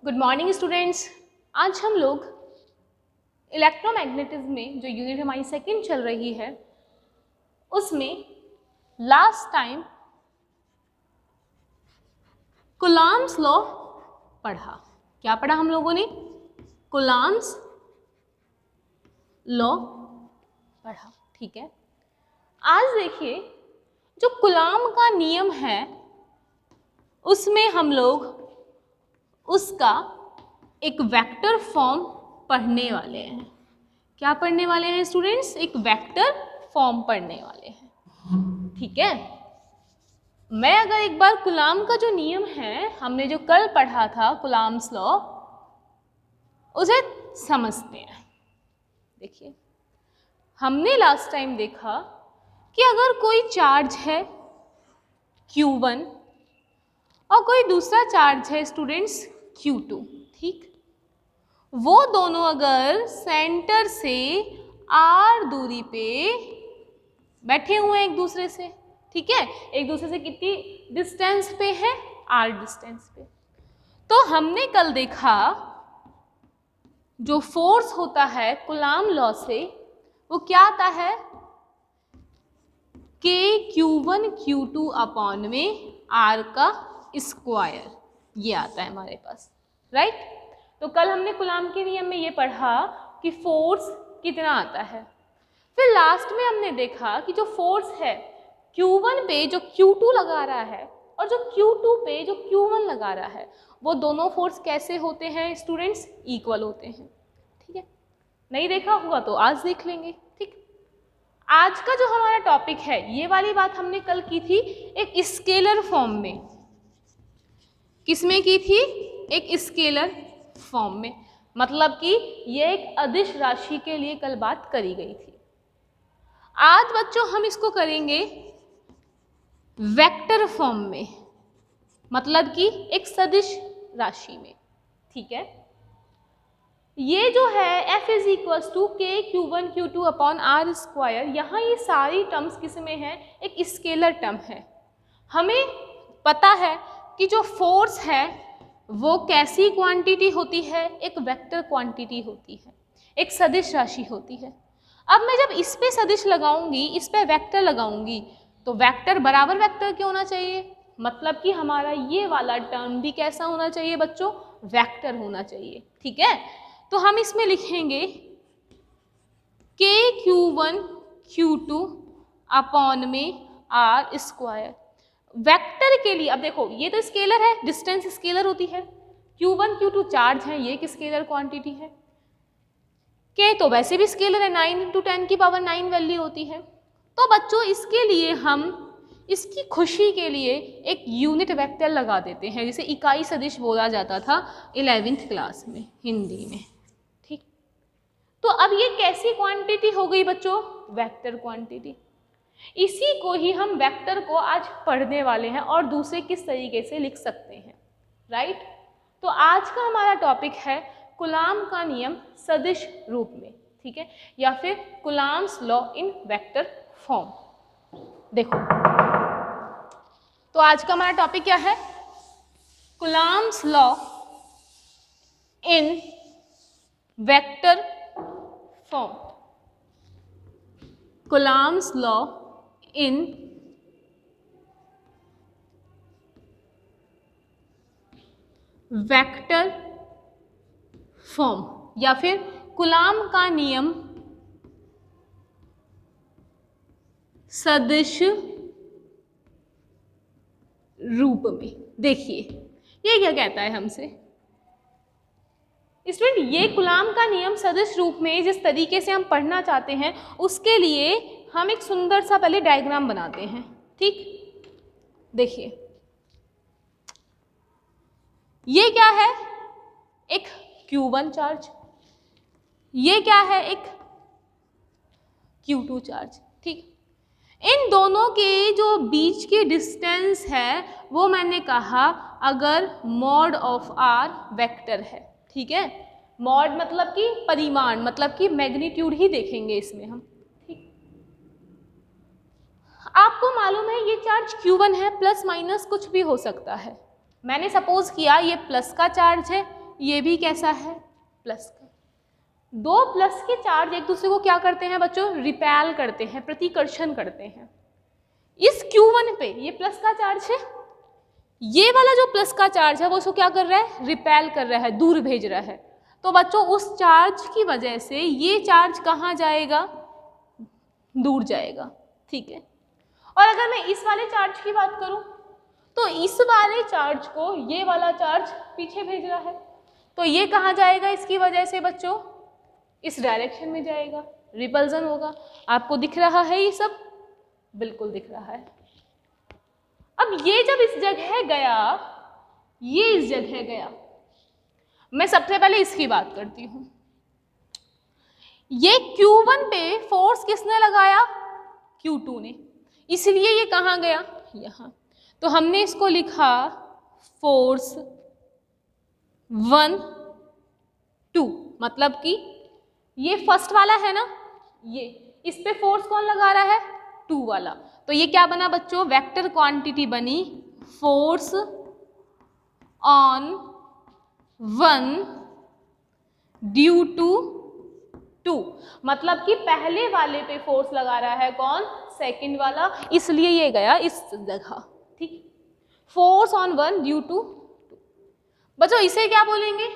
Good morning students. आज हम लोग इलेक्ट्रोमैग्नेटिज्म में जो यूनिट हमारी सेकंड चल रही है उसमें लास्ट टाइम कूलॉम्स लॉ पढ़ा। क्या पढ़ा हम लोगों ने? कूलॉम्स लॉ पढ़ा। ठीक है, आज देखिए जो कूलॉम का नियम है उसमें हम लोग उसका एक वेक्टर फॉर्म पढ़ने वाले हैं। क्या पढ़ने वाले हैं स्टूडेंट्स? एक वेक्टर फॉर्म पढ़ने वाले हैं। ठीक है, मैं अगर एक बार कूलॉम का जो नियम है हमने जो कल पढ़ा था कूलॉम्स लॉ, उसे समझते हैं। देखिए, हमने लास्ट टाइम देखा कि अगर कोई चार्ज है Q1 और कोई दूसरा चार्ज है स्टूडेंट्स Q2, ठीक, वो दोनों अगर सेंटर से r दूरी पे बैठे हुए हैं एक दूसरे से, ठीक है, एक दूसरे से कितनी डिस्टेंस पे है? r डिस्टेंस पे। तो हमने कल देखा जो फोर्स होता है कूलॉम लॉ से वो क्या आता है? k Q1 Q2 अपॉन में r का स्क्वायर, ये आता है हमारे पास, राइट। तो कल हमने कूलॉम के नियम में ये पढ़ा कि फोर्स कितना आता है। फिर लास्ट में हमने देखा कि जो फोर्स है Q1 पे जो Q2 लगा रहा है और जो Q2 पे जो Q1 लगा रहा है वो दोनों फोर्स कैसे होते हैं स्टूडेंट्स? इक्वल होते हैं। ठीक है, नहीं देखा हुआ तो आज देख लेंगे। ठीक, आज का जो हमारा टॉपिक है ये वाली बात हमने कल की थी एक स्केलर फॉर्म में। किसमें की थी? एक स्केलर फॉर्म में, मतलब कि ये एक अदिश राशि के लिए कल बात करी गई थी। आज बच्चों हम इसको करेंगे वेक्टर फॉर्म में, मतलब कि एक सदिश राशि में। ठीक है, ये जो है F इज इक्वल्स टू के Q1 Q2 upon are square, यहाँ ये सारी टर्म्स किस में है? एक स्केलर टर्म है। हमें पता है कि जो फोर्स है वो कैसी क्वांटिटी होती है? एक वेक्टर क्वांटिटी होती है, एक सदिश राशि होती है। अब मैं जब इस पे सदिश लगाऊंगी, इस पे वेक्टर लगाऊंगी, तो वेक्टर बराबर वेक्टर क्यों होना चाहिए? मतलब कि हमारा ये वाला टर्म भी कैसा होना चाहिए बच्चों? वेक्टर होना चाहिए। ठीक है, तो हम इसमें लिखेंगे k Q1 Q2 अपॉन में r स्क्वायर। वेक्टर के लिए अब देखो ये तो स्केलर है, डिस्टेंस स्केलर होती है, Q1 Q2 चार्ज है, ये एक स्केलर क्वांटिटी है, k तो वैसे भी स्केलर है, 9 इंटू 10 की पावर 9 वैल्यू होती है। तो बच्चों इसके लिए हम इसकी खुशी के लिए एक यूनिट वेक्टर लगा देते हैं, जिसे इकाई सदिश बोला जाता था 11th क्लास में हिंदी में। ठीक, तो अब ये कैसी क्वांटिटी हो गई बच्चों? Vector quantity. इसी को ही हम वेक्टर को आज पढ़ने वाले हैं और दूसरे किस तरीके से लिख सकते हैं, राइट। तो आज का हमारा टॉपिक है कूलॉम का नियम सदिश रूप में, ठीक है, या फिर Coulomb's law in vector form. देखो, तो आज का हमारा टॉपिक क्या है? Coulomb's law in vector form. Coulomb's law in vector form या फिर कूलॉम का नियम सदिश रूप में। देखिए ये क्या कहता है हमसे स्टूडेंट, ये कूलॉम का नियम सदिश रूप में जिस तरीके से हम पढ़ना चाहते हैं उसके लिए हम एक सुंदर सा पहले डायग्राम बनाते हैं। ठीक, देखिए ये क्या है? एक Q1 चार्ज, ये क्या है? एक Q2 चार्ज। ठीक, इन दोनों के जो बीच की डिस्टेंस है वो मैंने कहा अगर मॉड ऑफ आर वेक्टर है। ठीक है, मॉड मतलब कि परिमाण, मतलब कि मैग्नीट्यूड ही देखेंगे इसमें हम। ठीक, आपको मालूम है ये चार्ज Q1 है, प्लस माइनस कुछ भी हो सकता है। मैंने सपोज किया ये प्लस का चार्ज है, ये भी कैसा है, प्लस का। दो प्लस के चार्ज एक दूसरे को क्या करते हैं बच्चों, रिपेल करते हैं, प्रतिकर्षण करते हैं। इस Q1 पे ये प्लस का चार्ज है, ये वाला जो प्लस का चार्ज है वो उसको क्या कर रहा है, रिपेल कर रहा है, दूर भेज रहा है। तो बच्चों उस चार्ज की वजह से ये चार्ज कहाँ जाएगा, दूर जाएगा, ठीक है। और अगर मैं इस वाले चार्ज की बात करूं तो इस वाले चार्ज को ये वाला चार्ज पीछे भेज रहा है, तो ये कहाँ जाएगा, इसकी वजह से बच्चों इस डायरेक्शन में जाएगा, रिपल्जन होगा। आपको दिख रहा है ये सब, बिल्कुल दिख रहा है। अब ये जब इस जगह गया, ये इस जगह गया, मैं सबसे पहले इसकी बात करती हूँ। ये Q1 पे फोर्स किसने लगाया, Q2 ने, इसलिए ये कहाँ गया, यहाँ। तो हमने इसको लिखा फोर्स 1 2, मतलब कि ये फर्स्ट वाला है ना, ये इस पे फोर्स कौन लगा रहा है, 2 वाला। तो ये क्या बना बच्चों, वेक्टर क्वांटिटी बनी फोर्स ऑन 1 ड्यू टू 2, मतलब कि पहले वाले पे फोर्स लगा रहा है कौन, सेकंड वाला, इसलिए ये गया इस जगह, ठीक। Force on 1 due to 2। बच्चों इसे क्या बोलेंगे,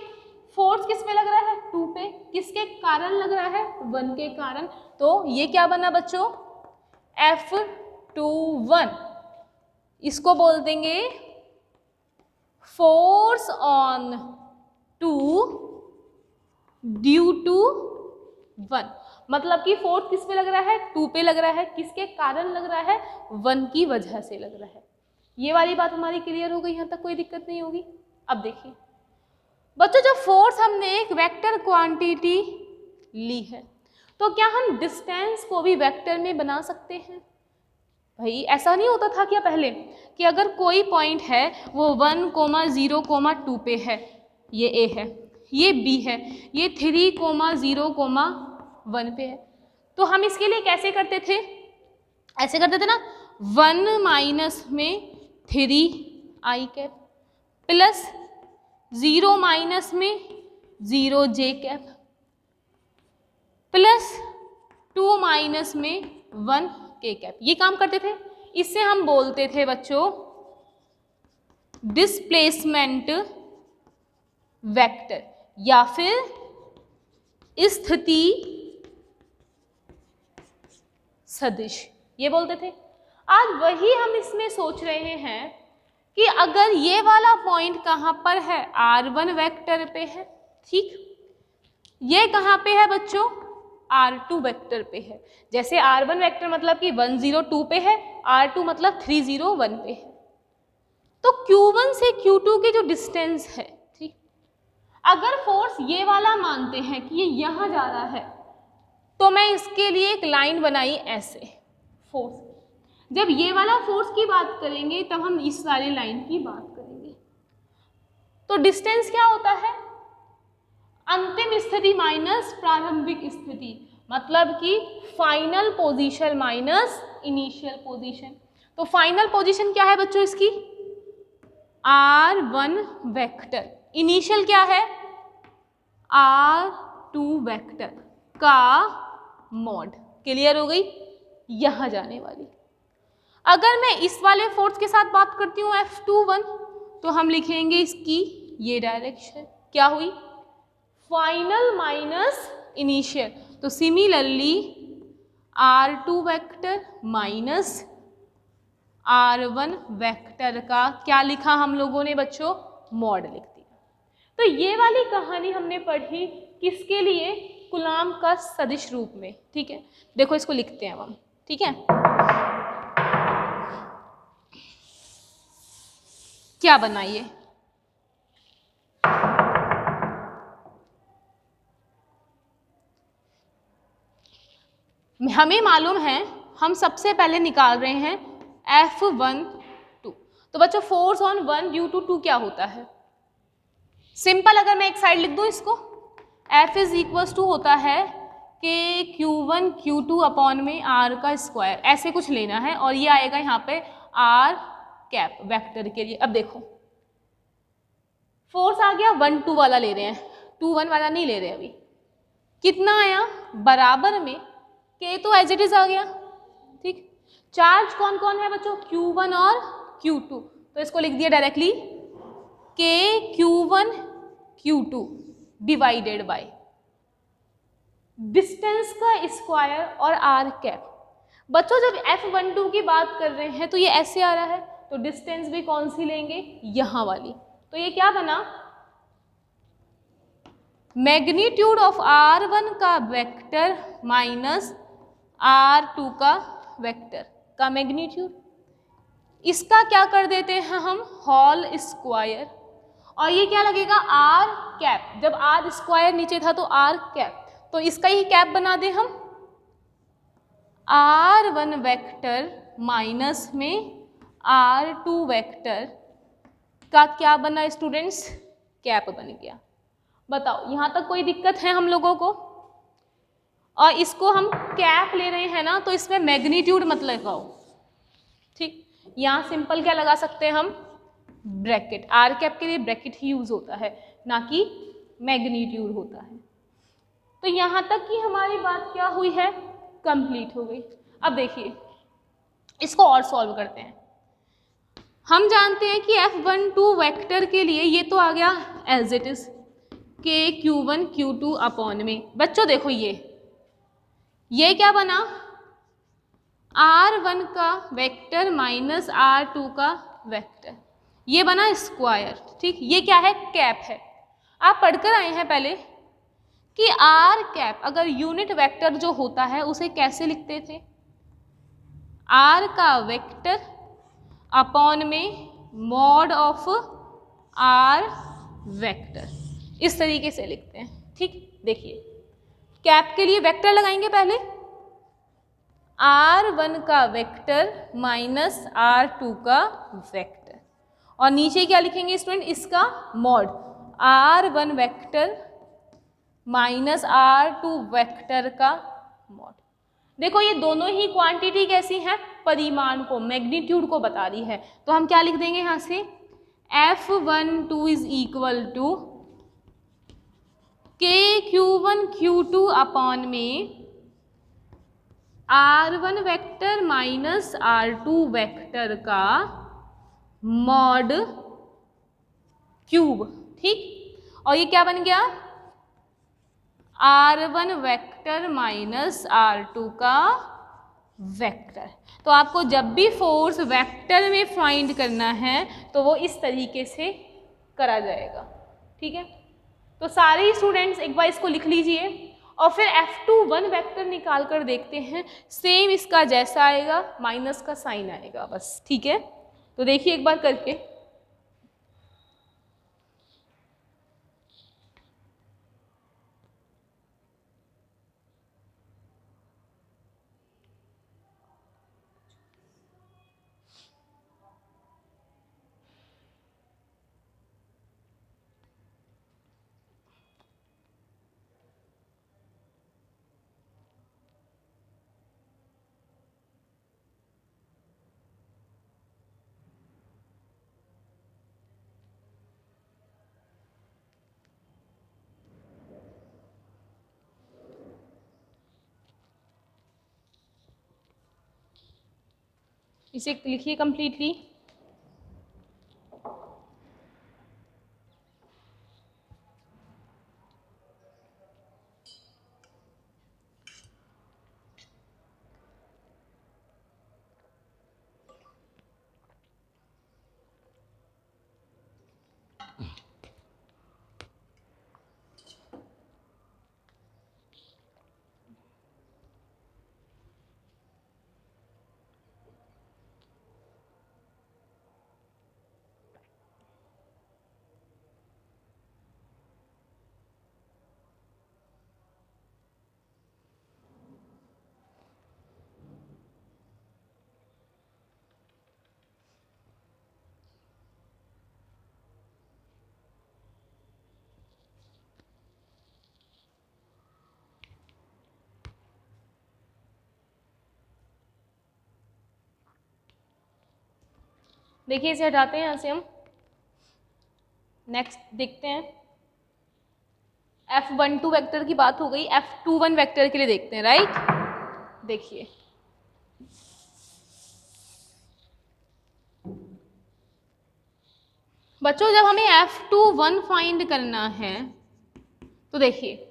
फोर्स किस पे लग रहा है, 2 पे, किसके कारण लग रहा है, 1 के कारण। तो ये क्या बना बच्चों, F21, इसको बोल देंगे फोर्स ऑन 2 ड्यू टू 1, मतलब कि फोर्स किस पे लग रहा है, 2 पे लग रहा है, किसके कारण लग रहा है, 1 की वजह से लग रहा है। ये वाली बात हमारी क्लियर हो गई, यहाँ तक कोई दिक्कत नहीं होगी। अब देखिए बच्चों, जब फोर्स हमने एक वेक्टर क्वांटिटी ली है तो क्या हम डिस्टेंस को भी वेक्टर में बना सकते हैं। भाई ऐसा नहीं होता था क्या पहले, कि अगर कोई पॉइंट है वो 1, 0, 2 पे है, ये A है, ये B है, ये 3, 0, 1 पे है, तो हम इसके लिए कैसे करते थे, ऐसे करते थे ना, 1 माइनस में 3i कैप प्लस 0 माइनस में 0j कैप प्लस 2 माइनस में 1k कैप, ये काम करते थे। इससे हम बोलते थे बच्चों डिस्प्लेसमेंट वेक्टर या फिर स्थिति सदिश, ये बोलते थे। आज वही हम इसमें सोच रहे हैं कि अगर ये वाला पॉइंट कहाँ पर है, R1 वेक्टर पे है, ठीक, ये कहाँ पे है बच्चों, R2 वेक्टर पे है। जैसे R1 वेक्टर मतलब कि 1, 0, 2 पे है, R2 मतलब 3, 0, 1 पे है। तो Q1 से Q2 की जो डिस्टेंस है, ठीक, अगर फोर्स ये वाला मानते हैं कि ये यहाँ जा रहा है, तो मैं इसके लिए एक लाइन बनाई ऐसे, फोर्स। जब ये वाला फोर्स की बात करेंगे तब हम इस वाली लाइन की बात करेंगे। तो डिस्टेंस क्या होता है, अंतिम स्थिति माइनस प्रारंभिक स्थिति, मतलब कि final position minus initial position. तो फाइनल पोजीशन क्या है बच्चों इसकी, R1 वेक्टर, इनिशियल क्या है, R2 वेक्टर का मॉड। क्लियर हो गई, यहाँ जाने वाली। अगर मैं इस वाले फोर्स के साथ बात करती हूँ F21, तो हम लिखेंगे इसकी ये डायरेक्शन क्या हुई, फाइनल माइनस इनिशियल। तो similarly R2 vector minus R1 vector का क्या लिखा हम लोगों ने बच्चों, मॉड लिख दिया। तो ये वाली कहानी हमने पढ़ी किसके लिए, कूलॉम का सदिश रूप में, ठीक है। देखो इसको लिखते हैं हम, ठीक है। क्या बनाइए, हमें मालूम है, हम सबसे पहले निकाल रहे हैं F12। तो बच्चों फोर्स ऑन 1 ड्यू टू 2 क्या होता है, सिंपल, अगर मैं एक साइड लिख दूं इसको, F इज इक्वल्स टू होता है कि Q1 Q2 अपॉन में R का स्क्वायर, ऐसे कुछ लेना है, और ये आएगा यहाँ पे R कैप वेक्टर के लिए। अब देखो फोर्स आ गया 1 2 वाला ले रहे हैं, 2 1 वाला नहीं ले रहे अभी। कितना आया बराबर में K तो एज इट इज आ गया, ठीक। चार्ज कौन कौन है बच्चों, Q1 और Q2, तो इसको लिख दिया directly K Q1 Q2 divided by distance का स्क्वायर और R कैप। बच्चों जब F12 की बात कर रहे हैं तो ये ऐसे आ रहा है, तो डिस्टेंस भी कौन सी लेंगे, यहाँ वाली। तो ये क्या बना, मैग्नीट्यूड ऑफ R1 का वेक्टर माइनस R2 का वेक्टर का मैग्नीट्यूड, इसका क्या कर देते हैं हम होल स्क्वायर, और ये क्या लगेगा R कैप। जब R स्क्वायर नीचे था तो R कैप, तो इसका ही कैप बना दे हम, R1 वेक्टर माइनस में R2 वेक्टर का क्या बना स्टूडेंट्स, कैप बन गया। बताओ यहाँ तक कोई दिक्कत है हम लोगों को। और इसको हम कैप ले रहे हैं ना, तो इसमें मैग्नीट्यूड मत लगाओ, ठीक। यहाँ सिंपल क्या लगा सकते हैं हम, ब्रैकेट। आर कैप के लिए ब्रैकेट ही यूज होता है, ना कि मैग्नीट्यूड होता है। तो यहाँ तक की हमारी बात क्या हुई है, कंप्लीट हो गई। अब देखिए इसको और सॉल्व करते हैं। हम जानते हैं कि F12 वेक्टर के लिए ये तो आ गया as it is K Q1 Q2 upon में। बच्चों देखो ये क्या बना, R1 का वेक्टर माइनस R2 का वेक्टर, ये बना स्क्वायर, ठीक। ये क्या है, कैप है। आप पढ़कर आए हैं पहले कि R कैप अगर यूनिट वेक्टर जो होता है उसे कैसे लिखते थे, R का वेक्टर अपॉन में मॉड ऑफ R वेक्टर, इस तरीके से लिखते हैं, ठीक। देखिए कैप के लिए वेक्टर लगाएंगे पहले, R1 का वेक्टर माइनस R2 का वेक्टर, और नीचे क्या लिखेंगे स्टूडेंट, इसका mod, R1 vector minus R2 vector का मॉड। देखो ये दोनों ही क्वांटिटी कैसी हैं, परिमाण को, मैग्नीट्यूड को बता रही है। तो हम क्या लिख देंगे यहाँ से, F12 is equal to K Q1 Q2 upon में R1 vector minus R2 vector का मॉड क्यूब, ठीक। और ये क्या बन गया, R1 वेक्टर माइनस R2 का वेक्टर। तो आपको जब भी फोर्स वेक्टर में फाइंड करना है तो वो इस तरीके से करा जाएगा, ठीक है। तो सारे स्टूडेंट्स एक बार इसको लिख लीजिए, और फिर F21 वेक्टर निकाल कर देखते हैं, सेम इसका जैसा आएगा, माइनस का साइन आएगा बस, ठीक है। तो देखिए एक बार करके, इसे लिखिए कंप्लीटली। देखिए इसे हटाते हैं यहाँ से हम, नेक्स्ट देखते हैं, F12 वेक्टर की बात हो गई, F21 वेक्टर के लिए देखते हैं, राइट। देखिए बच्चों, जब हमें F21 फाइंड करना है तो देखिए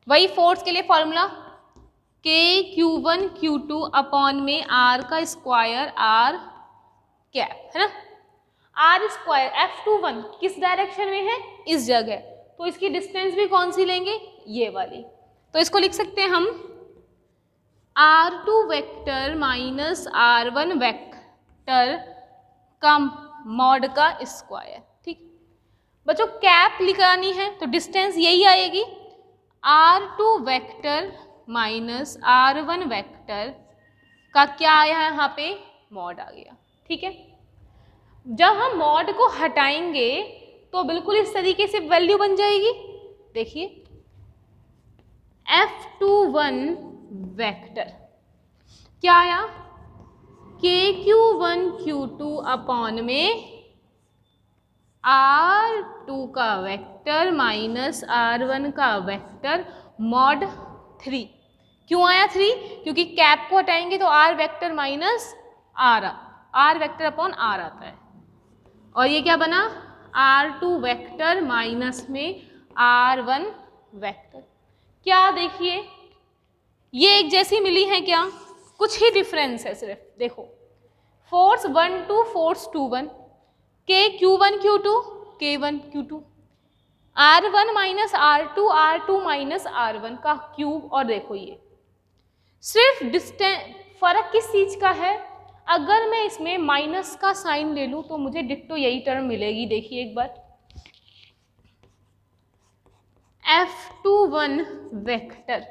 वही फोर्स के लिए फॉर्मूला KQ1 Q2 अपॉन में R का स्क्वायर R कैप, है ना। R स्क्वायर F21 किस डायरेक्शन में है, इस जगह, तो इसकी डिस्टेंस भी कौन सी लेंगे, ये वाली। तो इसको लिख सकते हैं हम R2 vector minus R1 vector का मॉड का स्क्वायर। ठीक बच्चों, कैप लिखानी है तो डिस्टेंस यही आएगी, R2 vector minus R1 vector का क्या आया है यहाँ पे, मॉड आ गया। ठीक है, जब हम मॉड को हटाएंगे तो बिल्कुल इस तरीके से वैल्यू बन जाएगी। देखिए F21 वेक्टर क्या आया, KQ1 Q2 अपॉन में R2 का वेक्टर माइनस R1 का वेक्टर मॉड 3। क्यों आया 3, क्योंकि कैप को हटाएंगे तो R vector minus R vector upon R आता है, और ये क्या बना, R2 वेक्टर माइनस में R1 वेक्टर। क्या देखिए ये एक जैसी मिली है क्या, कुछ ही डिफरेंस है सिर्फ। देखो force 1 2 force 2 1, KQ1 Q2 K1 Q2, R1 minus R2 minus R1 का क्यूब, और देखो ये सिर्फ डिस्टेंस, फर्क किस चीज का है, अगर मैं इसमें माइनस का साइन ले लूं तो मुझे डिट्टो यही टर्म मिलेगी। देखिए एक बार, F21 वेक्टर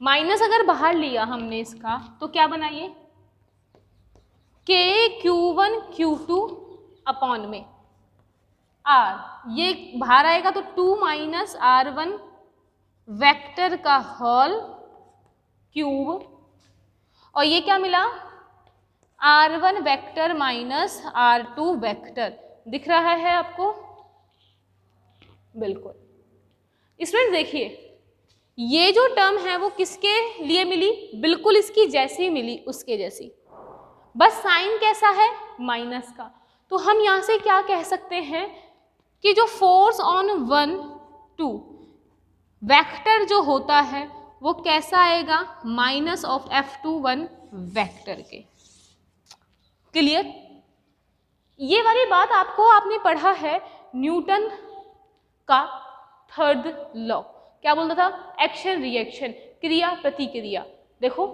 माइनस अगर बाहर लिया हमने इसका तो क्या बनाइए, KQ1 Q2 अपॉन में R, ये बाहर आएगा तो 2 माइनस R1 वेक्टर का होल क्यूब, और ये क्या मिला, R1 vector minus R2 vector. दिख रहा है आपको, बिल्कुल। स्टूडेंट देखिए ये जो टर्म है वो किसके लिए मिली, बिल्कुल इसकी जैसी मिली, उसके जैसी, बस साइन कैसा है, माइनस का। तो हम यहाँ से क्या कह सकते हैं कि जो फोर्स ऑन 1 2 वेक्टर जो होता है वो कैसा आएगा, माइनस ऑफ F21 वेक्टर के। क्लियर, ये वाली बात आपको आपने पढ़ा है न्यूटन का थर्ड लॉ, क्या बोलता था, एक्शन रिएक्शन, क्रिया प्रतिक्रिया। देखो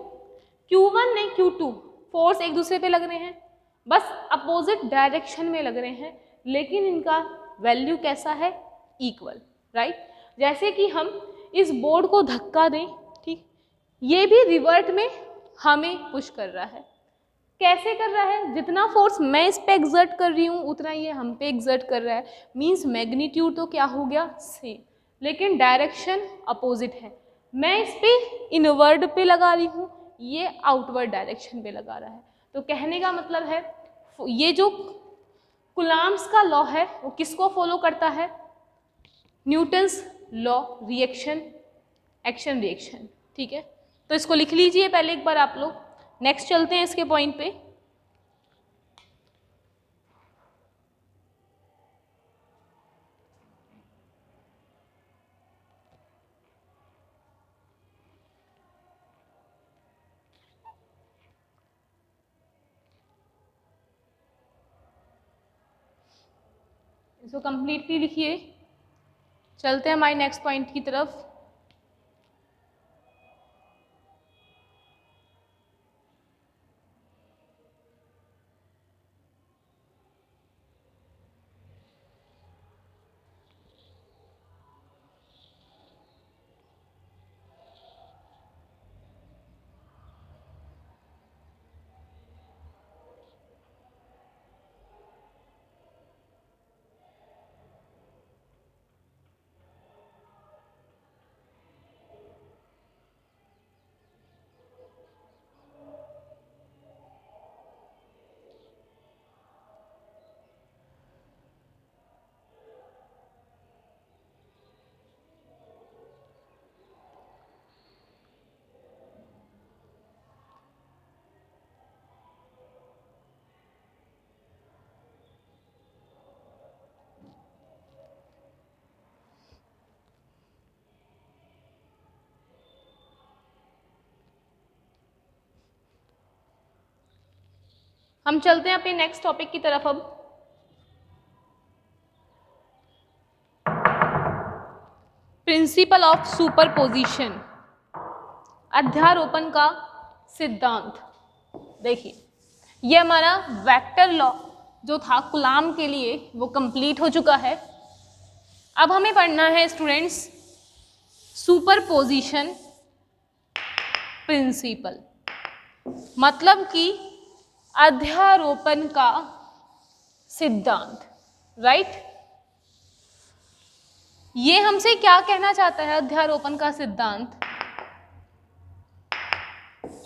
Q1 ने Q2 फोर्स एक दूसरे पे लग रहे हैं, बस अपोजिट डायरेक्शन में लग रहे हैं, लेकिन इनका वैल्यू कैसा है, इक्वल, राइट। जैसे कि हम इस बोर्ड को धक्का दें, ठीक, ये भी रिवर्ट में हमें पुश कर रहा है। कैसे कर रहा है, जितना फोर्स मैं इस पे एग्जर्ट कर रही हूँ उतना ये हम पे एग्जर्ट कर रहा है, मीन्स मैग्नीट्यूड तो क्या हो गया, सेम, लेकिन डायरेक्शन अपोजिट है। मैं इस पे इनवर्ड पे लगा रही हूँ, ये आउटवर्ड डायरेक्शन पे लगा रहा है। तो कहने का मतलब है ये जो कुलाम्स का लॉ है वो किसको फॉलो करता है, Newton's law, reaction action reaction. ठीक है, तो इसको लिख लीजिए पहले एक बार आप लोग। नेक्स्ट चलते हैं इसके पॉइंट पे। इसको कंप्लीटली लिखिए, चलते हैं हमारे नेक्स्ट पॉइंट की तरफ। हम चलते हैं अपने नेक्स्ट टॉपिक की तरफ अब। प्रिंसिपल ऑफ सुपरपोजिशन, अध्यारोपण का सिद्धांत। देखिए, ये हमारा वेक्टर लॉ जो था कूलाम के लिए वो कंप्लीट हो चुका है। अब हमें पढ़ना है स्टूडेंट्स सुपरपोजिशन प्रिंसिपल, मतलब कि अध्यारोपण का सिद्धांत, राइट। ये हमसे क्या कहना चाहता है अध्यारोपण का सिद्धांत,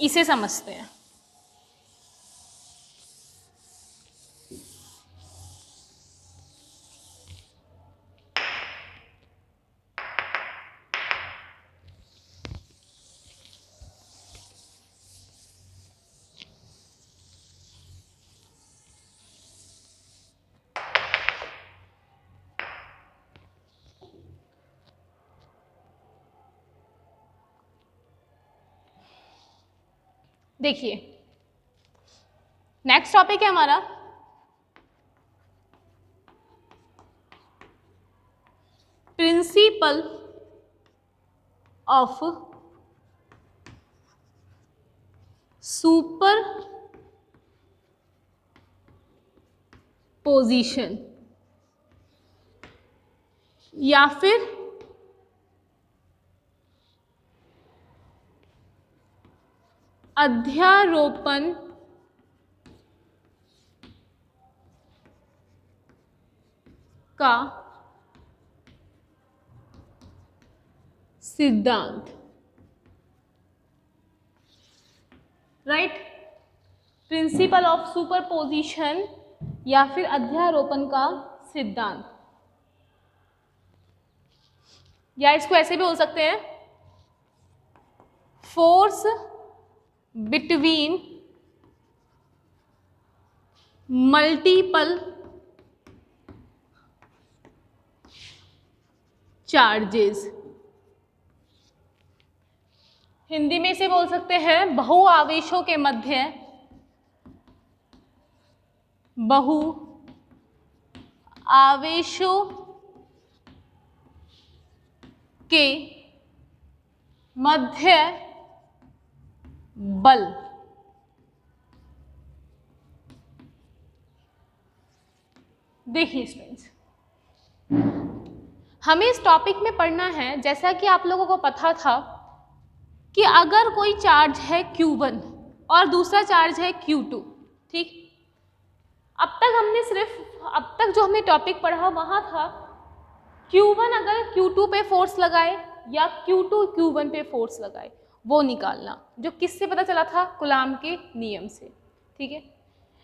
इसे समझते हैं। देखिए, नेक्स्ट टॉपिक है हमारा प्रिंसिपल ऑफ सुपर पोजिशन या फिर अध्यारोपण का सिद्धांत, राइट। प्रिंसिपल ऑफ सुपरपोजिशन या फिर अध्यारोपण का सिद्धांत, या इसको ऐसे भी बोल सकते हैं force between multiple charges. Hindi में इसे बोल सकते हैं बहु आवेशों के मध्य, बहु आवेशों के मध्य बल। देखिए स्टूडेंट्स, हमें इस टॉपिक में पढ़ना है, जैसा कि आप लोगों को पता था कि अगर कोई चार्ज है Q1 और दूसरा चार्ज है Q2, ठीक। अब तक जो हमने टॉपिक पढ़ा वहाँ था Q1 अगर Q2 पे फोर्स लगाए या Q2 Q1 पे फोर्स लगाए, वो निकालना, जो किससे पता चला था, कूलाम के नियम से, ठीक है।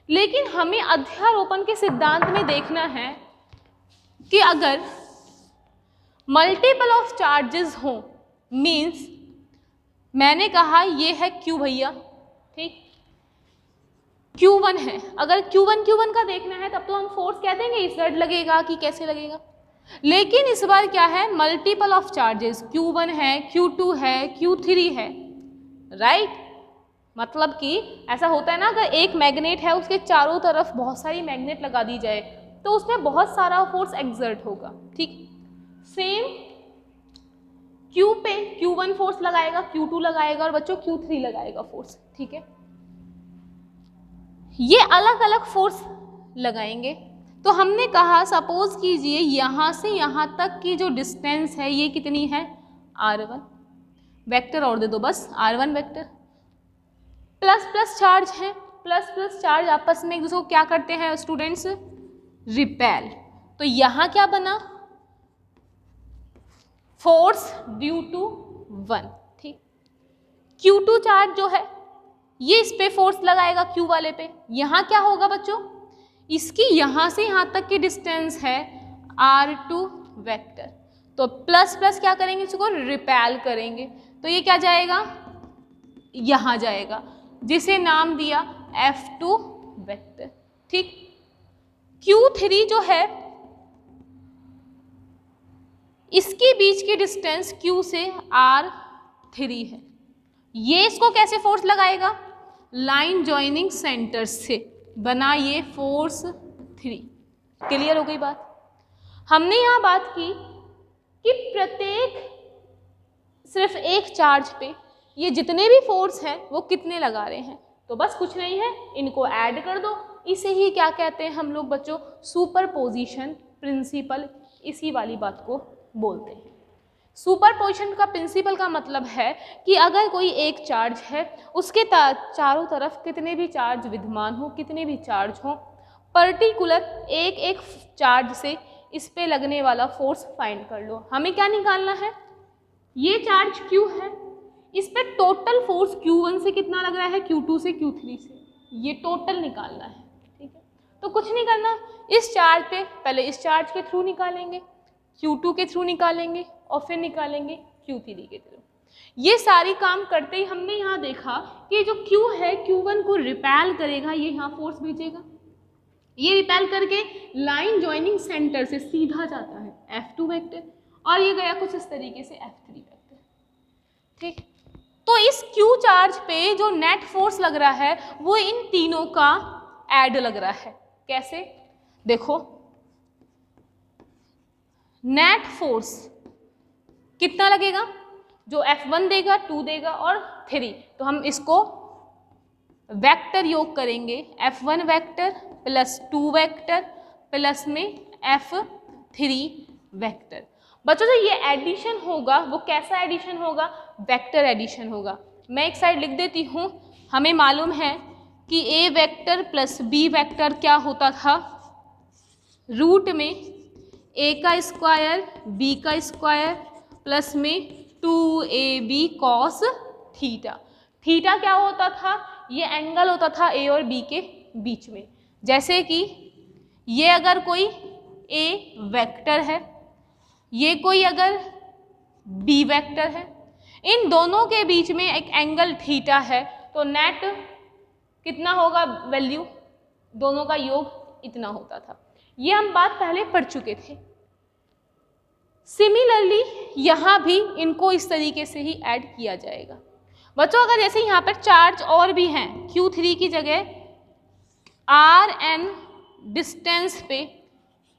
लेकिन हमें अध्यारोपण के सिद्धांत में देखना है कि अगर मल्टीपल ऑफ चार्जेस हो, मीन्स मैंने कहा ये है Q भैया, ठीक, Q1 है, अगर Q1 का देखना है तब तो हम फोर्स कह देंगे इस साइड लगेगा कि कैसे लगेगा। लेकिन इस बार क्या है, मल्टीपल ऑफ चार्जेस, Q1 है, Q2 है, Q3 है, राइट। मतलब कि ऐसा होता है ना, अगर एक मैग्नेट है उसके चारों तरफ बहुत सारी मैग्नेट लगा दी जाए तो उसमें बहुत सारा फोर्स एक्सर्ट होगा, ठीक। सेम Q पे Q1 फोर्स लगाएगा, Q2 लगाएगा और बच्चों Q3 लगाएगा फोर्स, ठीक है। ये अलग अलग फोर्स लगाएंगे। तो हमने कहा सपोज कीजिए यहाँ से यहाँ तक की जो डिस्टेंस है ये कितनी है, R1 वेक्टर, और दे दो बस R1 vector. Plus plus charge है, प्लस प्लस चार्ज आपस में एक दूसरे को क्या करते हैं स्टूडेंट्स, रिपेल। तो यहाँ क्या बना, फोर्स ड्यू टू 1, ठीक। Q2 चार्ज जो है ये इस पे फोर्स लगाएगा Q वाले पे, यहाँ क्या होगा बच्चों, इसकी यहाँ से यहाँ तक की डिस्टेंस है R2 वेक्टर, तो प्लस प्लस क्या करेंगे, इसको रिपेल करेंगे, तो ये क्या जाएगा, यहाँ जाएगा, जिसे नाम दिया F2 वेक्टर, ठीक। Q3 जो है इसके बीच की डिस्टेंस Q से R3 है, ये इसको कैसे फोर्स लगाएगा, लाइन जॉइनिंग सेंटर से, बना ये फोर्स 3। क्लियर हो गई बात। हमने यहाँ बात की कि प्रत्येक सिर्फ एक चार्ज पे ये जितने भी फोर्स हैं वो कितने लगा रहे हैं, तो बस कुछ नहीं है, इनको ऐड कर दो। इसे ही क्या कहते हैं हम लोग बच्चों, सुपरपोजिशन प्रिंसिपल, इसी वाली बात को बोलते हैं। सुपरपोजिशन का प्रिंसिपल का मतलब है कि अगर कोई एक चार्ज है उसके चारों तरफ कितने भी चार्ज विद्यमान हो, कितने भी चार्ज हो, पर्टिकुलर एक एक चार्ज से इस पे लगने वाला फोर्स फाइंड कर लो। हमें क्या निकालना है, ये चार्ज Q है, इस पे टोटल फोर्स Q1 से कितना लग रहा है, Q2 से, Q3 से, ये टोटल निकालना है। ठीक है, तो कुछ नहीं करना, इस चार्ज पे पहले इस चार्ज के थ्रू निकालेंगे, Q2 के थ्रू निकालेंगे और फिर निकालेंगे Q3 के थ्रू। ये सारी काम करते ही हमने यहाँ देखा कि जो Q है Q1 को रिपेल करेगा, ये यहाँ फोर्स भेजेगा, ये रिपेल करके लाइन ज्वाइनिंग सेंटर से सीधा जाता है F2 वेक्टर और ये गया कुछ इस तरीके से F3 वेक्टर। ठीक, तो इस Q चार्ज पे जो नेट फोर्स लग रहा है वो इन तीनों का ऐड लग रहा है। कैसे, देखो नेट फोर्स कितना लगेगा, जो F1 देगा, 2 देगा और 3, तो हम इसको वेक्टर योग करेंगे, F1 vector plus 2 vector plus में F3 वेक्टर। बच्चों जो ये एडिशन होगा वो कैसा एडिशन होगा, वेक्टर एडिशन होगा। मैं एक साइड लिख देती हूँ, हमें मालूम है कि A vector plus B vector क्या होता था, रूट में A का स्क्वायर B का स्क्वायर प्लस में 2AB कॉस थीटा। थीटा क्या होता था, ये एंगल होता था A और B के बीच में। जैसे कि ये अगर कोई A वेक्टर है, ये कोई अगर B वेक्टर है, इन दोनों के बीच में एक एंगल थीटा है, तो नेट कितना होगा वैल्यू, दोनों का योग इतना होता था। ये हम बात पहले पढ़ चुके थे। सिमिलरली यहाँ भी इनको इस तरीके से ही ऐड किया जाएगा। बच्चों अगर जैसे यहाँ पर चार्ज और भी हैं, Q3 की जगह Rn डिस्टेंस पे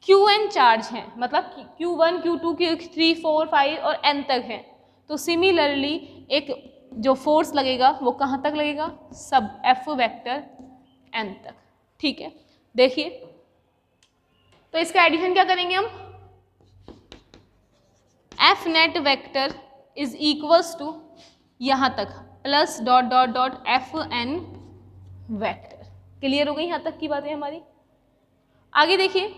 Qn चार्ज हैं, मतलब Q1, Q2, Q3, 4, 5 और n तक हैं, तो सिमिलरली एक जो फोर्स लगेगा वो कहाँ तक लगेगा, सब F वेक्टर n तक। ठीक है, देखिए तो इसका एडिशन क्या करेंगे हम, F net vector is equals to यहाँ तक plus dot dot dot Fn vector. Clear हो गई यहाँ तक की बातें हमारी। आगे देखिए,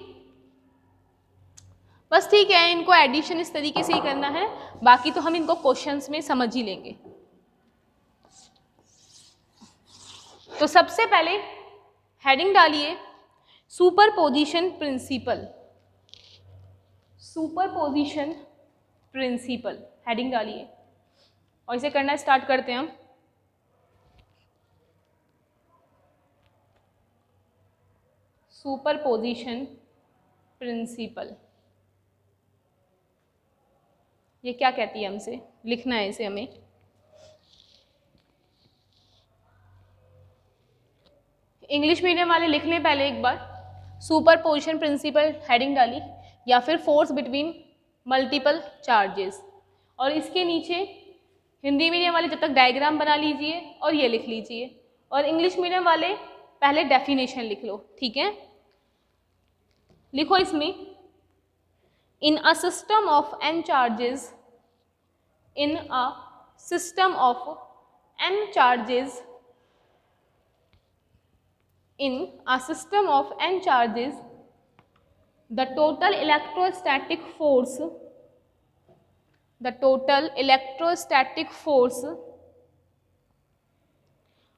बस ठीक है, इनको एडिशन इस तरीके से ही करना है, बाकी तो हम इनको क्वेश्चंस में समझ ही लेंगे। तो सबसे पहले हेडिंग डालिए superposition principle, superposition principle heading डालिए और इसे करना स्टार्ट करते हैं हम। सुपरपोजिशन प्रिंसिपल, ये क्या कहती है, हमसे लिखना है इसे हमें। इंग्लिश मीडियम वाले लिख लें पहले एक बार, सुपरपोजिशन प्रिंसिपल हेडिंग डाली, या फिर फोर्स बिटवीन मल्टीपल चार्जेस, और इसके नीचे हिंदी मीडियम वाले जब तक डायग्राम बना लीजिए और ये लिख लीजिए, और इंग्लिश मीडियम वाले पहले डेफिनेशन लिख लो। ठीक है, लिखो इसमें, in a system of n charges, in a system of n charges, in a system of n charges, the total electrostatic force, the total electrostatic force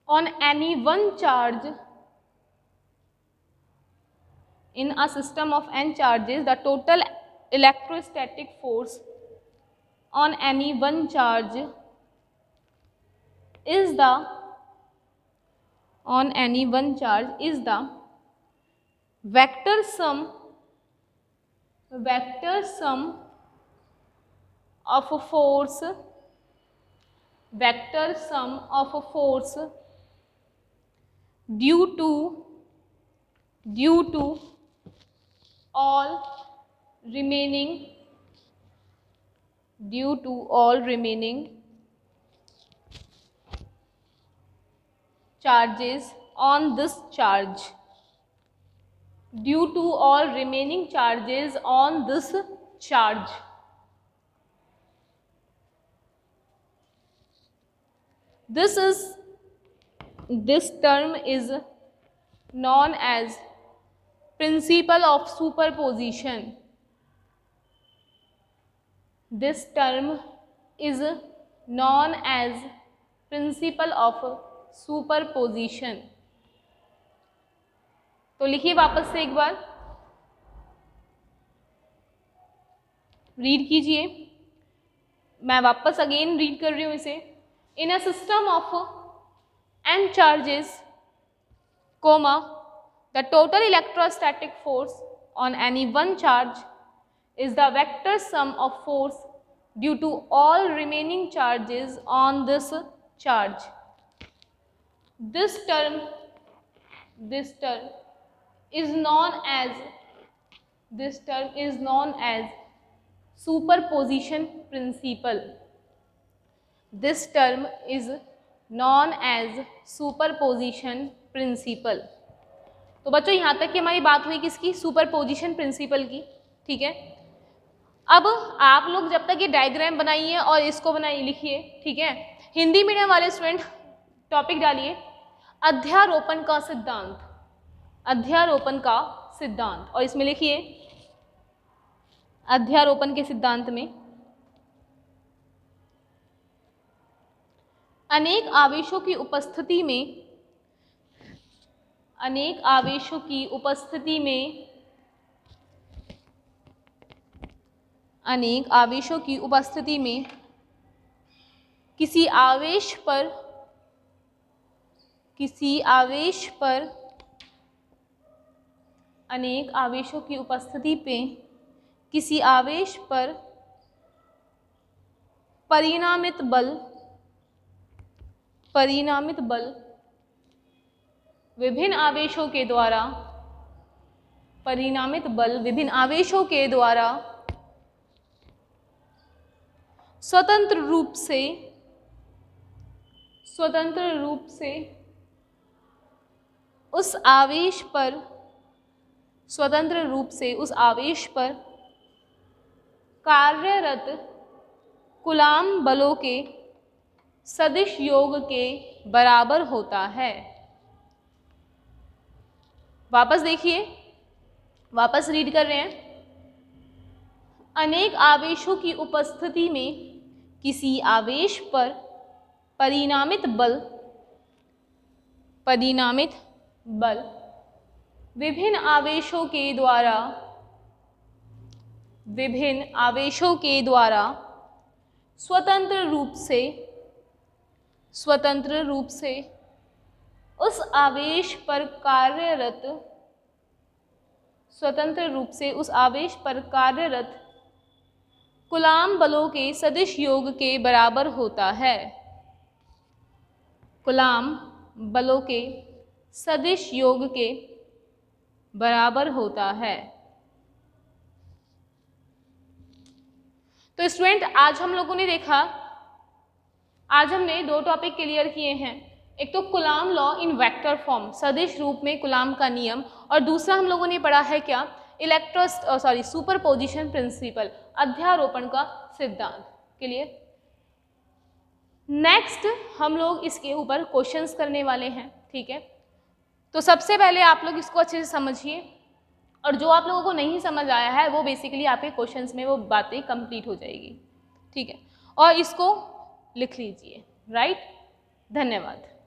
on any one charge, in a system of n charges, the total electrostatic force on any one charge is the, on any one charge is the vector sum of a force, vector sum of a force due to due to all remaining charges on this charge, due to all remaining charges on this charge. This term is known as principle of superposition. This term is known as principle of superposition. तो लिखिए वापस से एक बार, read कीजिए, मैं वापस again read कर रही हूँ इसे. In a system of n charges, the total electrostatic force on any one charge is the vector sum of force due to all remaining charges on this charge. This term is known as superposition principle. This term is known as superposition principle. तो बच्चों यहाँ तक कि हमारी बात हुई किसकी, superposition principle की. ठीक है, अब आप लोग जब तक ये डायग्राम बनाइए और इसको बनाइए, लिखिए. ठीक है, हिंदी मीडियम वाले स्टूडेंट टॉपिक डालिए अध्यारोपण का सिद्धांत. अध्यारोपण का सिद्धांत, और इसमें लिखिए अध्यारोपण के सिद्धांत में अनेक आवेशों की उपस्थिति में किसी आवेश पर परिणामित बल विभिन्न आवेशों के द्वारा स्वतंत्र रूप से उस आवेश पर कार्यरत कूलाम्ब बलों के सदिश योग के बराबर होता है. वापस देखिए, वापस रीड कर रहे हैं. अनेक आवेशों की उपस्थिति में किसी आवेश पर परिणामित बल विभिन्न आवेशों के द्वारा स्वतंत्र रूप से उस आवेश पर कार्यरत कूलाम्ब बलों के सदिश योग के बराबर होता है. कूलाम्ब बलों के सदिश योग के बराबर होता है. तो स्टूडेंट आज हम लोगों ने देखा, आज हमने दो टॉपिक क्लियर किए हैं. एक तो coulomb law in vector form, सदिश रूप में कूलाम्ब का नियम, और दूसरा हम लोगों ने पढ़ा है क्या, सुपरपोजिशन प्रिंसिपल, अध्यारोपण का सिद्धांत. क्लियर. नेक्स्ट हम लोग इसके ऊपर क्वेश्चंस करने वाले हैं. ठीक है, तो सबसे पहले आप लोग इसको अच्छे से समझिए, और जो आप लोगों को नहीं समझ आया है वो बेसिकली आपके क्वेश्चंस में वो बातें कंप्लीट हो जाएगी. ठीक है, और इसको लिख लीजिए. राइट. धन्यवाद.